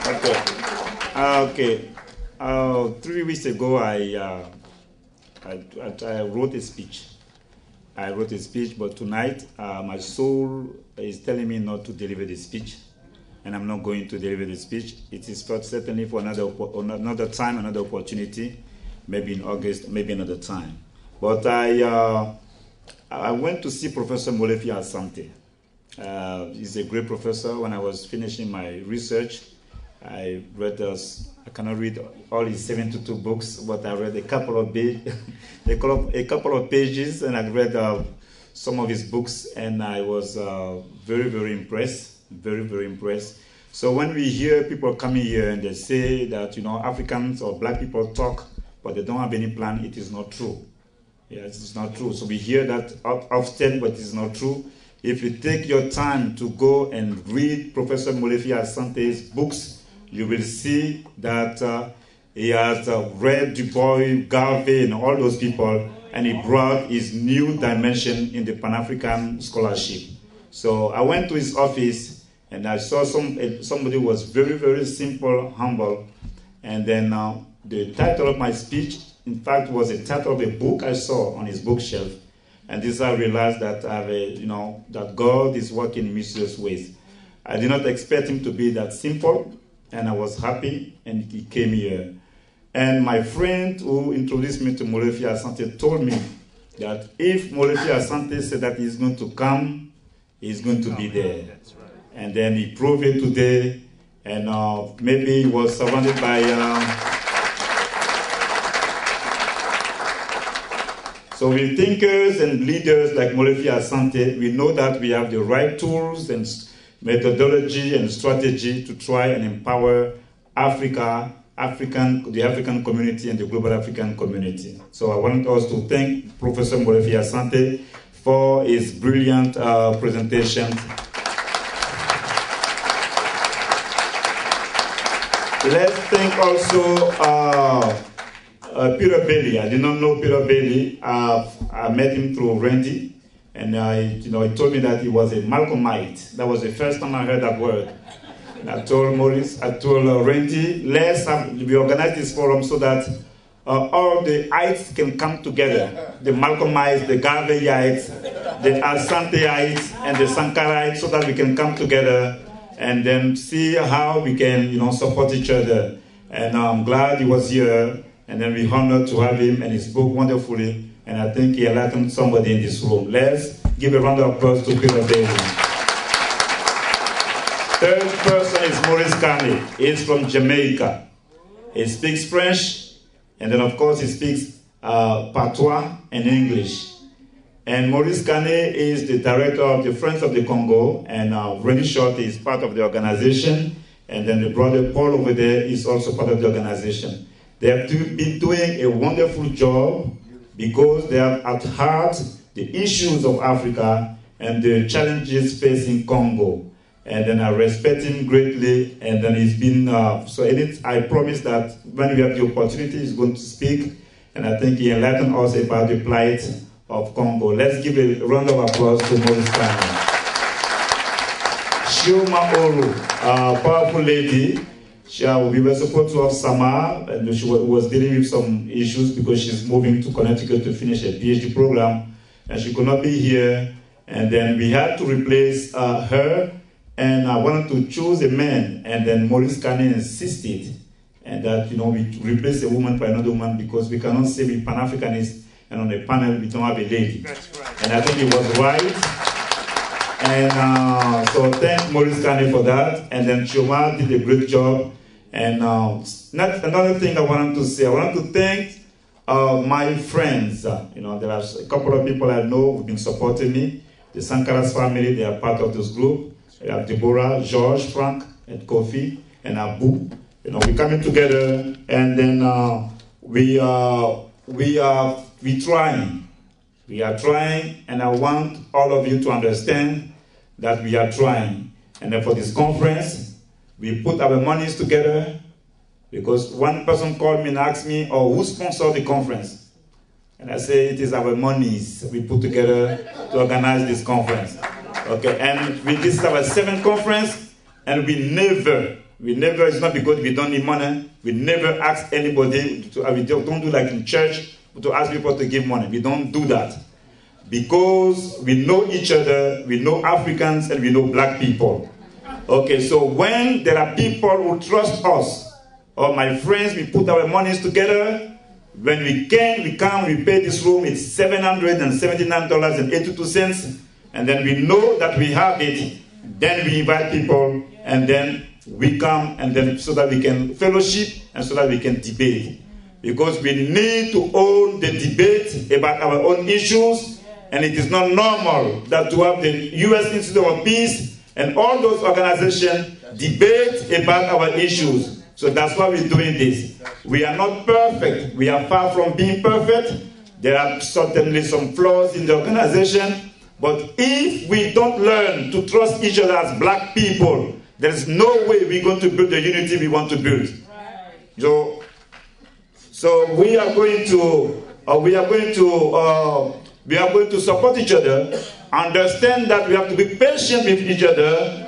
Okay. 3 weeks ago, I wrote a speech. But tonight, my soul is telling me not to deliver the speech, and I'm not going to deliver the speech. It is certainly for another time, another opportunity, maybe in August, maybe another time. But I went to see Professor Molefi Asante. He's a great professor. When I was finishing my research, I read I cannot read all his 72 books, but I read a couple of pages, and I read some of his books, and I was very, very impressed. Very, very impressed. So when we hear people coming here and they say that, Africans or black people talk, but they don't have any plan, it is not true. Yes, it's not true. So we hear that often, but it's not true. If you take your time to go and read Professor Molefi Asante's books, you will see that he has read Du Bois, Garvey, and all those people, and he brought his new dimension in the Pan-African scholarship. So I went to his office, and I saw somebody who was very, very simple, humble, and then the title of my speech, in fact, was the title of a book I saw on his bookshelf, and this I realized that that God is working in mysterious ways. I did not expect him to be that simple, and I was happy, and he came here. And my friend who introduced me to Molefi Asante told me that if Molefi Asante said that he's going to come, he's going to be there. That's right. And then he proved it today, and maybe he was surrounded by so with thinkers and leaders like Molefi Asante, we know that we have the right tools and methodology and strategy to try and empower the African community and the global African community. So I want us to thank Professor Molefi Asante for his brilliant presentation. Let's thank also Peter Bailey. I did not know Peter Bailey. I met him through Randy. And he told me that he was a Malcolmite. That was the first time I heard that word. And I told Randy, we organize this forum so that all the ites can come together. The Malcolmites, the Garveyites, the Asanteites, and the Sankarites, so that we can come together and then see how we can, support each other. And I'm glad he was here, and then we're honored to have him and he spoke wonderfully. And I think he enlightened somebody in this room. Let's give a round of applause to Peter Bailey. Third person is Maurice Kane. He's from Jamaica. He speaks French, and then of course he speaks Patois and English. And Maurice Kane is the director of the Friends of the Congo, and Randy Short is part of the organization, and then the brother Paul over there is also part of the organization. They have been doing a wonderful job, because they have at heart the issues of Africa and the challenges facing Congo. And then I respect him greatly, and then he's been, I promise that when we have the opportunity, he's going to speak, and I think he enlightened us about the plight of Congo. Let's give a round of applause to Maurice Kane. Chioma Oru, a powerful lady. We were supposed to have Sama, and she was dealing with some issues because she's moving to Connecticut to finish a PhD program, and she could not be here. And then we had to replace her, and I wanted to choose a man, and then Maurice Kane insisted, and that we replace a woman by another woman because we cannot say we're Pan-Africanists and on a panel we don't have a lady. That's right. And I think he was right. And so thank Maurice Kane for that. And then Chioma did a great job. And another thing I wanted to say, I wanted to thank my friends. There are a couple of people I know who've been supporting me. The Sankaras family, they are part of this group. We have Deborah, George, Frank, and Kofi, and Abu. We're coming together, and then we are trying. We are trying, and I want all of you to understand that we are trying. And then for this conference, we put our monies together, because one person called me and asked me, who sponsored the conference? And I say, it is our monies we put together to organize this conference. Okay, and this is our 7th conference, and we it's not because we don't need money. We never ask anybody we don't do like in church to ask people to give money. We don't do that. Because we know each other, we know Africans and we know black people. Okay, so when there are people who trust us, or my friends, we put our monies together. When we pay this room, it's $779.82, and then we know that we have it. Then we invite people, and then we come, and then so that we can fellowship and so that we can debate. Because we need to own the debate about our own issues, and it is not normal that to have the U.S. Institute of Peace and all those organizations debate about our issues. So that's why we're doing this. We are not perfect. We are far from being perfect. There are certainly some flaws in the organization. But if we don't learn to trust each other as black people, there is no way we're going to build the unity we want to build. So we are going to support each other, understand that we have to be patient with each other,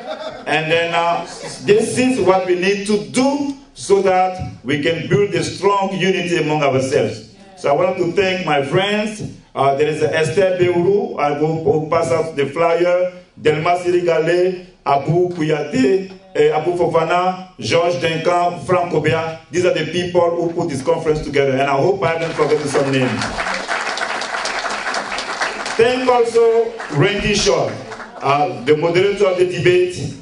and then this is what we need to do so that we can build a strong unity among ourselves. So I want to thank my friends. There is Esther Beoulou, I will pass out the flyer, Delma Sirigale, Abu Kuyate, Abu Fofana, Georges Gnaka, Frank Obia. These are the people who put this conference together, and I hope I haven't forgotten some names. Thank also Randy Shaw, the moderator of the debate.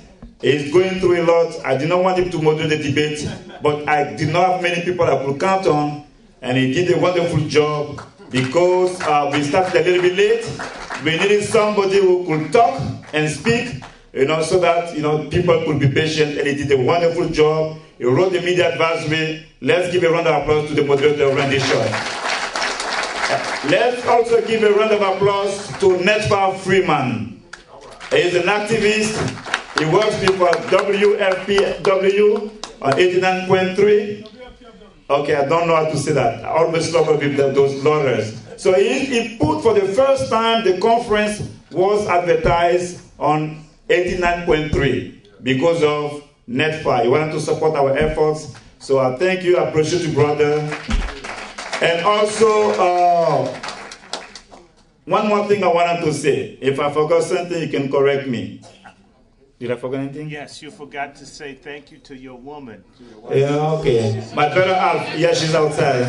Is going through a lot. I did not want him to moderate the debate, but I did not have many people I could count on, and he did a wonderful job because we started a little bit late. We needed somebody who could talk and speak, so that people could be patient, and he did a wonderful job. He wrote the media advisory. Let's give a round of applause to the moderator, Randy Shaw. Let's also give a round of applause to Netfa Freeman. He is an activist. He works with WFPW on 89.3. Okay, I don't know how to say that. I always struggle with those lawyers. So he put for the first time the conference was advertised on 89.3 because of NetFi. He wanted to support our efforts. So I thank you, I appreciate you, brother. And also, one more thing I wanted to say. If I forgot something, you can correct me. Did I forget anything? Yes, you forgot to say thank you to your woman. Yeah, okay. My better half, yeah, she's outside.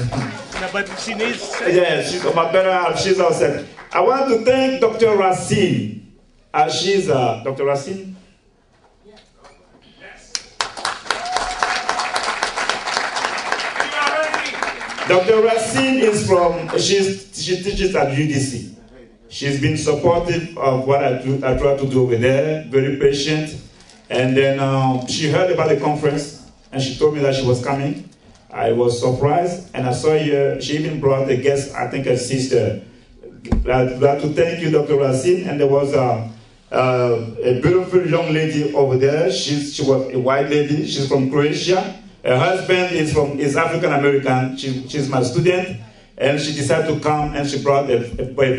No, but she needs to say my better half, she's outside. I want to thank Dr. Racine. She's Dr. Racine? Yes. Dr. Racine is she teaches at UDC. She's been supportive of what I try to do over there, very patient. And then she heard about the conference, and she told me that she was coming. I was surprised, and I saw her. She even brought a guest, I think her sister. I'd like to thank you, Dr. Racine. And there was a beautiful young lady over there. She was a white lady. She's from Croatia. Her husband is African-American. She's my student. And she decided to come, and she brought a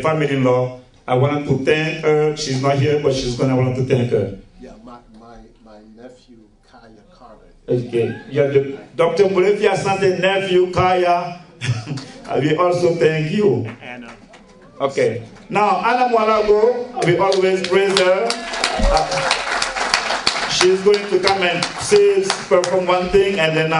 family-in-law. I wanted to thank her. She's not here, but I wanted to thank her. Yeah, my nephew, Kaya Carter. Okay. Yeah, Dr. Mulefia Asante nephew, Kaya. We also thank you. Anna. Okay. Now, Anna Mwalago, we always praise her. She's going to come and perform one thing, and then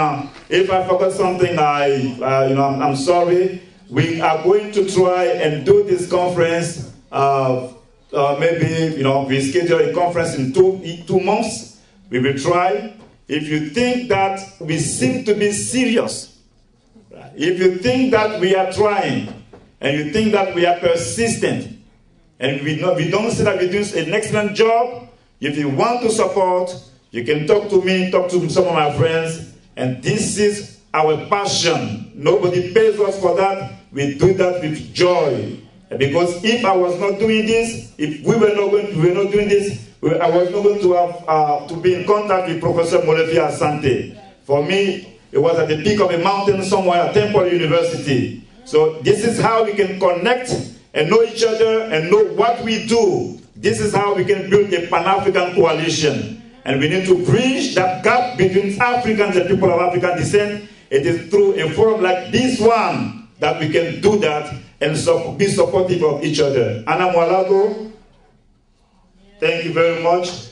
if I forgot something, I'm sorry. We are going to try and do this conference. Maybe we schedule a conference in two months. We will try. If you think that we seem to be serious, if you think that we are trying, and you think that we are persistent, and we don't say that we're doing an excellent job, if you want to support, you can talk to me, talk to some of my friends, and this is our passion. Nobody pays us for that. We do that with joy. Because if I was not doing this, if we were not doing this, I was not going to have to be in contact with Professor Mulefia Asante. For me, it was at the peak of a mountain somewhere at Temple University. So this is how we can connect and know each other and know what we do. This is how we can build a Pan-African coalition. And we need to bridge that gap between Africans and people of African descent. It is through a forum like this one that we can do that and be supportive of each other. Anna Mwalago, thank you very much.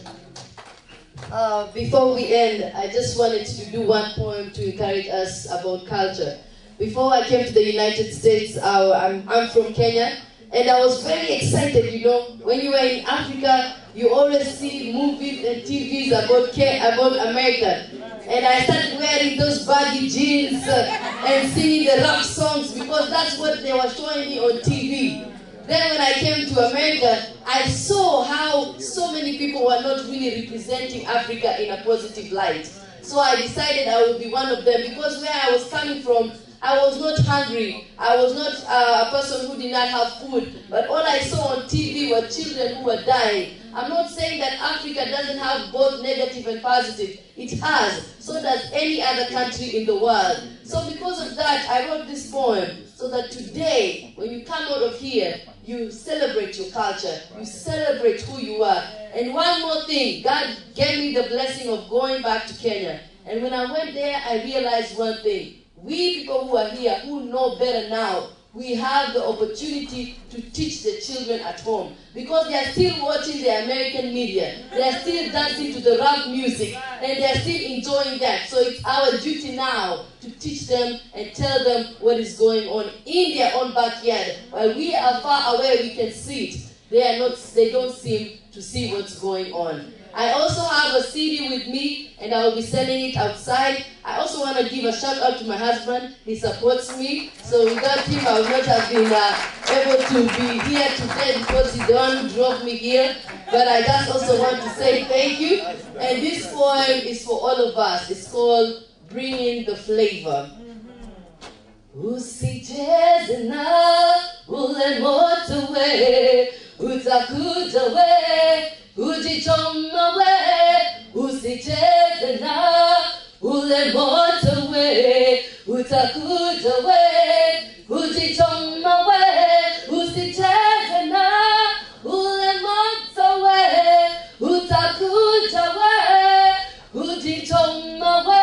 Before we end, I just wanted to do one poem to encourage us about culture. Before I came to the United States, I'm from Kenya, and I was very excited, you know. When you are in Africa, you always see movies and TVs about America. And I started wearing those baggy jeans and singing the rap songs because that's what they were showing me on TV. Then when I came to America, I saw how so many people were not really representing Africa in a positive light. So I decided I would be one of them because where I was coming from, I was not hungry. I was not a person who did not have food. But all I saw on TV were children who were dying. I'm not saying that Africa doesn't have both negative and positive. It has. So does any other country in the world. So because of that, I wrote this poem so that today, when you come out of here, you celebrate your culture. You celebrate who you are. And one more thing, God gave me the blessing of going back to Kenya. And when I went there, I realized one thing. We people who are here, who know better now, we have the opportunity to teach the children at home. Because they are still watching the American media. They are still dancing to the rap music. And they are still enjoying that. So it's our duty now to teach them and tell them what is going on in their own backyard. While we are far away, we can see it. They don't seem to see what's going on. I also have a CD with me, and I will be selling it outside. I also want to give a shout out to my husband. He supports me. So without him, I would not have been able to be here today because he's the one who drove me here. But I just also want to say thank you. And this poem is for all of us. It's called Bring In the Flavor. Usicheze na ule moto we, utakuja we. Ujichoma we, usicheze na ule moto we, utakuja we. Ujichoma we, usicheze na ule moto we, utakuja we. Ujichoma we.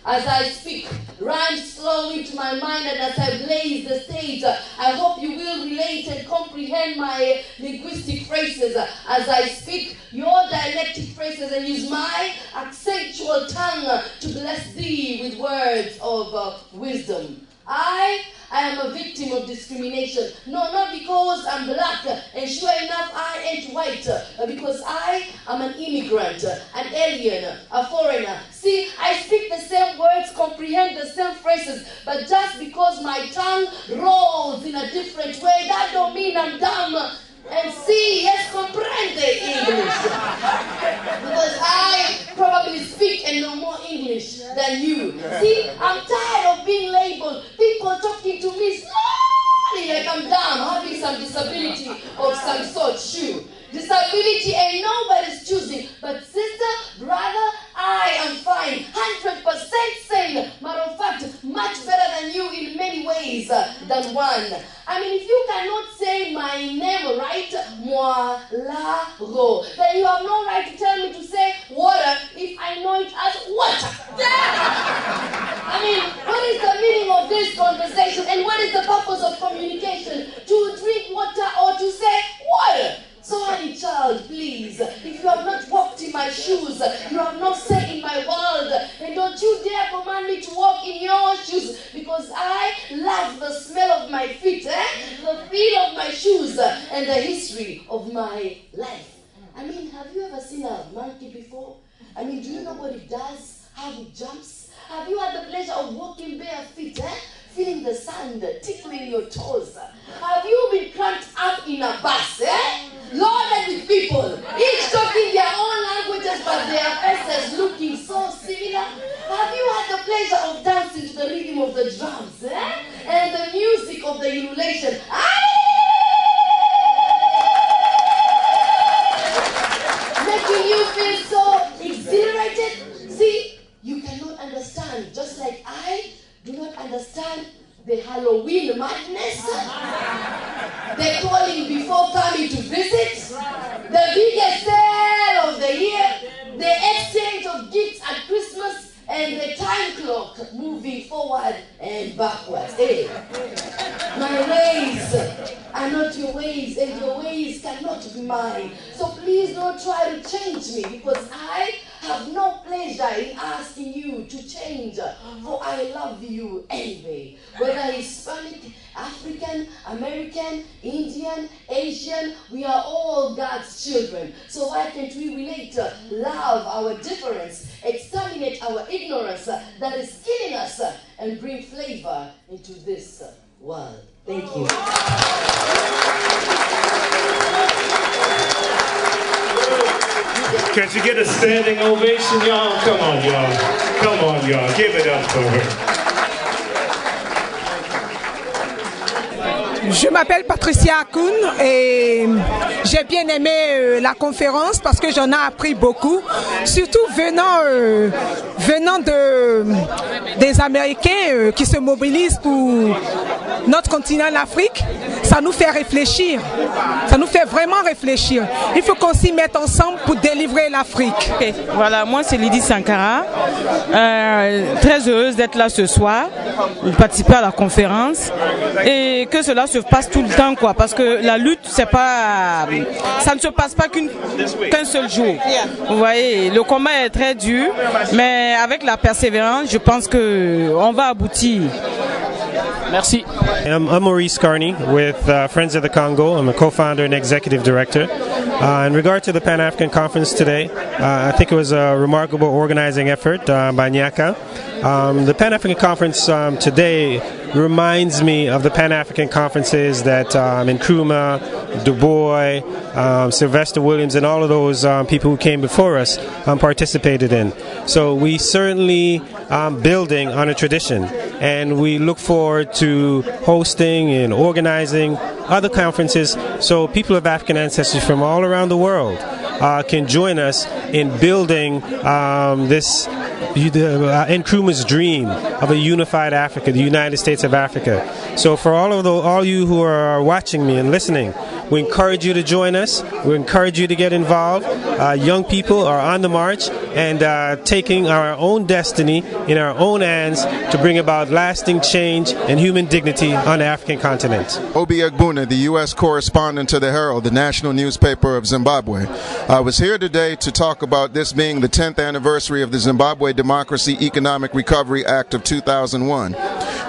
As I speak, rhymes flow into my mind, and as I blaze the stage, I hope you will relate and comprehend my linguistic phrases as I speak your dialectic phrases and use my accentual tongue to bless thee with words of wisdom. I am a victim of discrimination. No, not because I'm black, and sure enough I ain't white, because I am an immigrant, an alien, a foreigner. See, I speak the same words, comprehend the same phrases, but just because my tongue rolls in a different way, that don't mean I'm dumb. And see, yes, comprende English. Because I probably speak and know more English than you. See, I'm tired of being labeled. People talking to me slowly like I'm dumb, having some disability of some sort. Shoot. Disability ain't nobody's choosing. But sister, brother, I am fine. 100% sane. Matter of fact, much better than you in many ways than one. I mean, if you cannot say my name right, moi, la, ro, then you have no right to tell me to say water if I know it as water. I mean, what is the meaning of this conversation and what is the purpose of communication? To drink water or to say water? So, honey child, please, if you have not walked in my shoes, you have not sat in my world, and don't you dare command me to walk in your shoes, because I love the smell of my feet, the feel of my shoes, and the history of my life. I mean, have you ever seen a monkey before? I mean, do you know what it does? How it jumps? Have you had the pleasure of walking bare feet, feeling the sand tickling your toes? Have you been cramped up in a bus, loaded with people, each talking their own languages but their faces looking so similar? Have you had the pleasure of dancing to the rhythm of the drums, and the music of the ululation? Making you feel so exhilarated? See, you cannot understand, just like I do not understand the Halloween madness, the calling before coming to visit, the biggest sale of the year, the and the time clock moving forward and backwards. Hey, my ways are not your ways, and your ways cannot be mine. So please don't try to change me, because I have no pleasure in asking you to change, for I love you anyway. Whether Hispanic, African, American, Indian, Asian, we are all God's children. So why can't we relate, love our difference, exterminate our ignorance that is killing us, and bring flavor into this world? Thank you. Can you get a standing ovation, y'all? Come on, y'all. Come on, y'all. Give it up for her. Je m'appelle Patricia Akoun et j'ai bien aimé la conférence parce que j'en ai appris beaucoup, surtout venant des Américains qui se mobilisent pour notre continent, l'Afrique. Ça nous fait réfléchir, ça nous fait vraiment réfléchir. Il faut qu'on s'y mette ensemble pour délivrer l'Afrique. Okay. Voilà, moi c'est Lydie Sankara, très heureuse d'être là ce soir, de participer à la conférence et que cela se passe tout le temps, quoi, parce que la lutte, c'est pas, ça ne se passe pas qu'un seul jour. Vous voyez, le combat est très dur, mais avec la persévérance, je pense que on va aboutir. Merci. I'm Maurice Carney with Friends of the Congo. I'm a co-founder and executive director. In regard to the Pan-African Conference today, I think it was a remarkable organizing effort by Gnaka. The Pan-African Conference today reminds me of the Pan-African conferences that Nkrumah, Du Bois, Sylvester Williams, and all of those people who came before us participated in. So we certainly building on a tradition, and we look forward to hosting and organizing other conferences so people of African ancestry from all around the world can join us in building this Nkrumah's dream of a unified Africa, the United States of Africa. So for all you who are watching me and listening, we encourage you to join us. We encourage you to get involved. Young people are on the march and taking our own destiny in our own hands to bring about lasting change and human dignity on the African continent. Obi Egbuna, the U.S. correspondent to the Herald, the national newspaper of Zimbabwe. I was here today to talk about this being the 10th anniversary of the Zimbabwe Democracy Economic Recovery Act of 2001,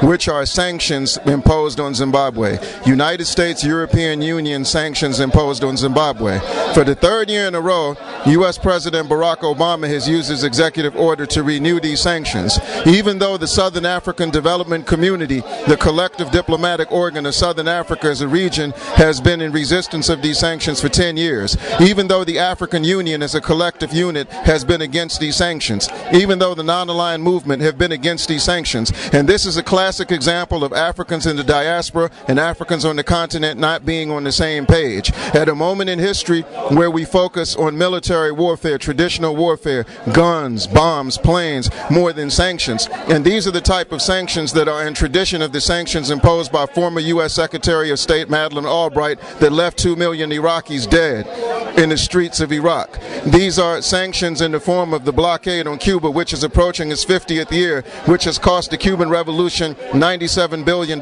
which are sanctions imposed on Zimbabwe. United States, European Union sanctions imposed on Zimbabwe. For the third year in a row, U.S. President Barack Obama has used his executive order to renew these sanctions. Even though the Southern African Development Community, the collective diplomatic organ of Southern Africa as a region, has been in resistance of these sanctions for 10 years. Even though the African Union as a collective unit has been against these sanctions. Even though the non-aligned movement have been against these sanctions. And this is a classic example of Africans in the diaspora and Africans on the continent not being on the same page. At a moment in history where we focus on military warfare, traditional warfare, guns, bombs, planes, more than sanctions. And these are the type of sanctions that are in tradition of the sanctions imposed by former U.S. Secretary of State Madeleine Albright that left 2 million Iraqis dead in the streets of Iraq. These are sanctions in the form of the blockade on Cuba, which is approaching its 50th year, which has cost the Cuban Revolution $97 billion.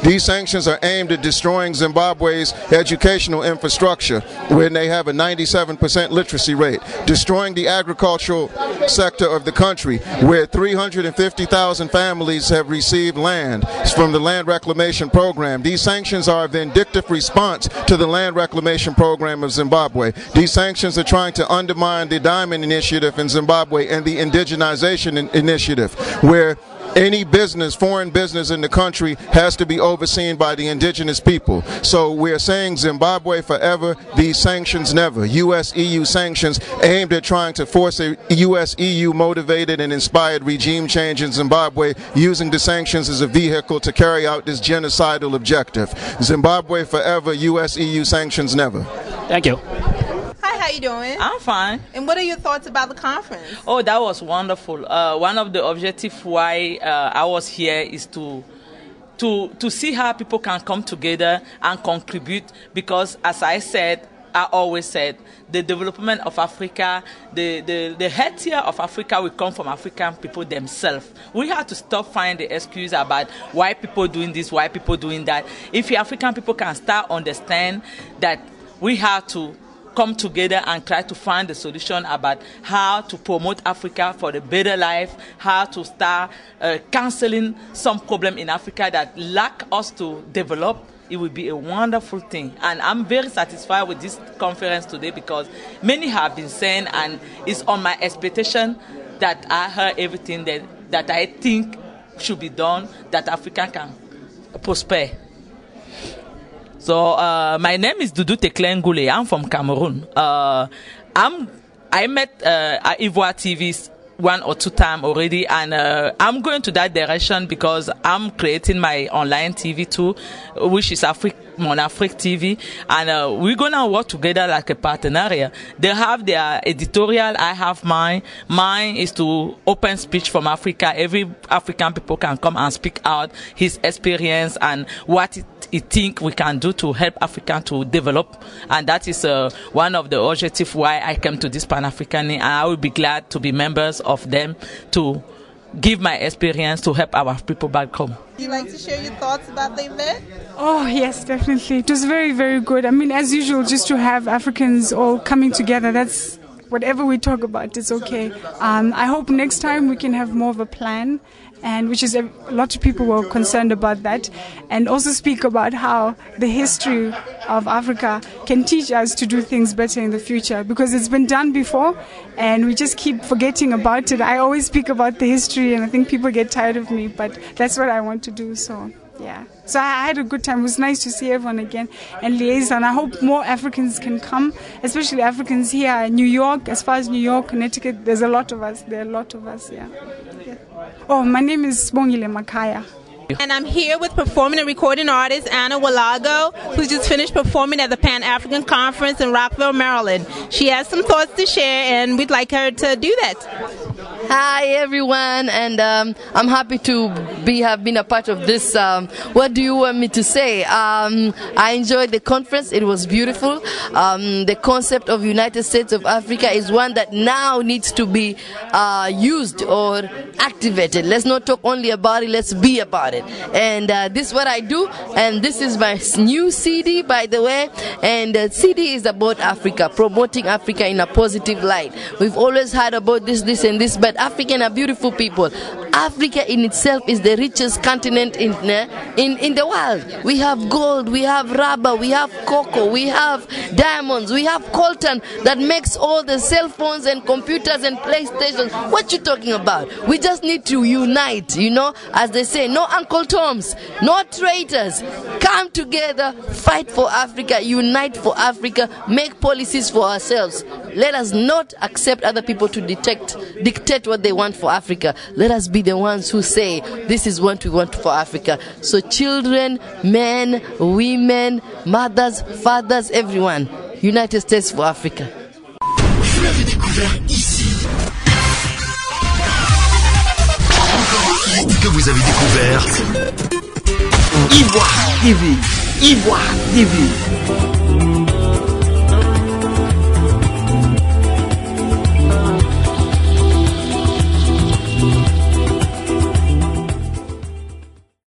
These sanctions are aimed at destroying Zimbabwe's educational infrastructure, where they have a 97% literacy rate, destroying the agricultural sector of the country, where 350,000 families have received land from the land reclamation program. These sanctions are a vindictive response to the land reclamation program of Zimbabwe. These sanctions are trying to undermine the Diamond Initiative in Zimbabwe and the Indigenization Initiative, where any business, foreign business in the country has to be overseen by the indigenous people. So we're saying Zimbabwe forever, these sanctions never. U.S.-EU sanctions aimed at trying to force a U.S.-EU motivated and inspired regime change in Zimbabwe, using the sanctions as a vehicle to carry out this genocidal objective. Zimbabwe forever, U.S.-EU sanctions never. Thank you. Hi, how you doing? I'm fine. And what are your thoughts about the conference? Oh, that was wonderful. One of the objectives why I was here is to see how people can come together and contribute, because as I said, I always said, the development of Africa, the head tier of Africa will come from African people themselves. We have to stop finding the excuse about why people doing this, why people doing that. If the African people can start understand that we have to come together and try to find the solution about how to promote Africa for the better life, how to start canceling some problem in Africa that lack us to develop, it will be a wonderful thing. And I'm very satisfied with this conference today because many have been saying, and it's on my expectation that I heard everything that I think should be done, that Africa can prosper. So my name is Dudu Teklengule. I'm from Cameroon. I met Ivoire TV 1 or 2 times already, and I'm going to that direction because I'm creating my online TV too, which is PanAfric TV, and we're gonna work together like a partnership. They have their editorial, I have mine. Mine is to open speech from Africa. Every African people can come and speak out his experience and what he think we can do to help Africa to develop, and that is one of the objectives why I came to this Pan-African, and I will be glad to be members of them to give my experience to help our people back home. Would you like to share your thoughts about the event? Oh, yes, definitely. It was very, very good. I mean, as usual, just to have Africans all coming together, that's whatever we talk about, it's okay. I hope next time we can have more of a plan, and which is a lot of people were concerned about that, and also speak about how the history of Africa can teach us to do things better in the future, because it's been done before and we just keep forgetting about it. I always speak about the history and I think people get tired of me, but that's what I want to do. So yeah, so I had a good time. It was nice to see everyone again and liaison. I hope more Africans can come, especially Africans here in New York. As far as New York, Connecticut, there's a lot of us. There are a lot of us, yeah. Oh, my name is Bongile Makaya. And I'm here with performing and recording artist Anna Walago, who just finished performing at the Pan-African Conference in Rockville, Maryland. She has some thoughts to share, and we'd like her to do that. Hi everyone, and I'm happy to have been a part of this. What do you want me to say? I enjoyed the conference. It was beautiful. The concept of United States of Africa is one that now needs to be used or activated. Let's not talk only about it, let's be about it. And this is what I do, and this is my new CD, by the way, and the CD is about Africa, promoting Africa in a positive light. We've always heard about this and this, but African are beautiful people. Africa in itself is the richest continent in the world. We have gold, we have rubber, we have cocoa, we have diamonds, we have coltan that makes all the cell phones and computers and PlayStations. What you talking about? We just need to unite, you know, as they say, no Uncle Toms, no traitors. Come together, fight for Africa, unite for Africa, make policies for ourselves. Let us not accept other people to dictate what they want for Africa. Let us be the ones who say, this is what we want for Africa. So children, men, women, mothers, fathers, everyone, United States for Africa. Vous l'avez découvert ici. Que vous avez découvert Ivoire TV. Ivoire TV.